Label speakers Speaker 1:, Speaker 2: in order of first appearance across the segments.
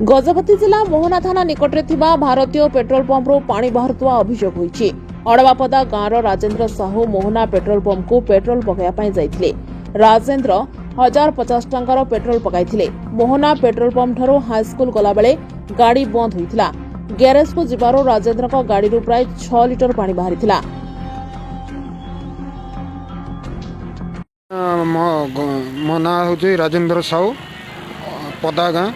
Speaker 1: गजपति जिला मोहना थाना निकट में भारतीय पेट्रोल पंप्रु पानी बाहर अभियोग होईछि। अड़वापदा गांव राजेन्द्र साहू मोहना पेट्रोल पंप को पेट्रोल पकाइबा जाइथिले। राजेन्द्र 1050 टंकार पेट्रोल पकाइथिले। मोहना पेट्रोल पंप ठारू हाईस्कूल गला बेले गाड़ी बंद होइथिला। गैरेज को जिबारो राजेन्द्र को गाड़ी रू प्राय 6 लिटर पानी बाहरिथिला।
Speaker 2: मो ना हूँ राजेन्द्र साहू पदा गाँ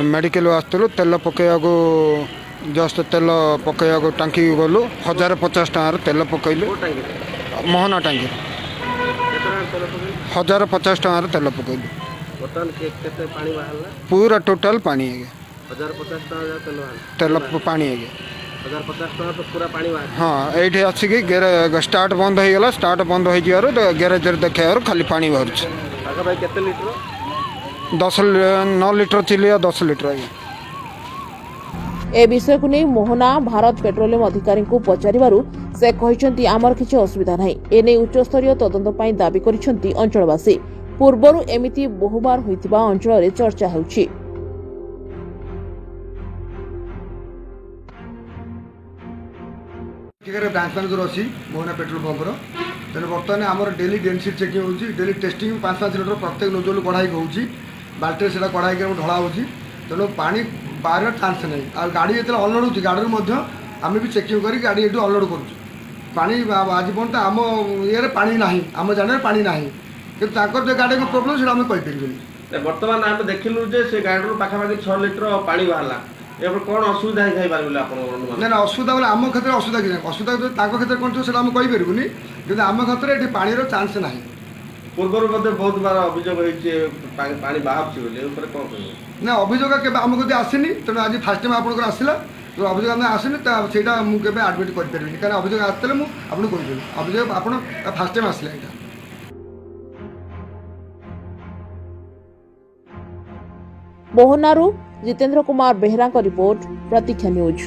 Speaker 2: मेडिकल आसलु तेल पकईको जस्ट तेल पकईको टांकी गलु 1050 टकर तेल पकईलु मोहना टांकी 1050 टकर तेल पकईलु पूरा टोटाल पानी है
Speaker 3: 1050
Speaker 2: तेल पानी है
Speaker 3: 1050 तो पूरा पानी बाहर।
Speaker 2: हाँ ये आसिक स्टार्ट बंद हो गला स्टार्ट बंद हो गैरेज देखा खाली पानी बाहर
Speaker 3: भाई केते लीटर
Speaker 2: 9 लीटर चिलिया 10 लीटर
Speaker 1: ए विषय को नहीं मोहना भारत पेट्रोलियम अधिकारी को पचारिबारु से कहिसंती आमर किछि असुविधा नाही। एने उच्चस्तरीय तदंत पई दाबी करिसंती अंचलवासी। पूर्वरु एमिति बहुबार होइतिबा अंचल रे चर्चा हेउछि।
Speaker 4: ब्रांच मैनेजर अच्छी मोहना पेट्रोल पंपर तेना बर्तमान आम डेली डेनसीट चेकिंग होती डेली टेस्टिंग 5-5 लिटर प्रत्येक नोजल कढ़ाई होती बाल्टी से कढ़ाई ढला होती तेणु पानी बाहर चान्स नहीं आ गाड़ी जो अनलोड होती गाड़ी आम भी चेकिंग कर गाड़ी ये अनलोड कर आज पर्यटन आम ये पानी ना आम जाने पानी ना कि गाड़ी प्रोब्लेम से आम कहीपर
Speaker 3: बर्तमान आम देखिलु से गाड़ी पाखापाखि 6 लिटर पानी बाहर कौन असुविधा
Speaker 4: ना असुविधा बोले आम क्षेत्र में असुविधा कि असुविधा क्षेत्र कौन से आम कहीपरूनी कि आम क्षेत्र में पानी चान्स ना
Speaker 3: पूर्व बहुत बार अभियोग पानी बाहर
Speaker 4: ना अभियोग के आम कभी आसनी तेणु आज फास्ट टाइम आप आसला जो अभियोग आम आसनी से मुझे आडमिट करें कहीं अभियोग आसते मुझे कही अभियोग आप फास्ट टाइम आसला यहाँ
Speaker 1: मोहनारू जितेंद्र कुमार बेहरा का रिपोर्ट प्रतीक्षा न्यूज।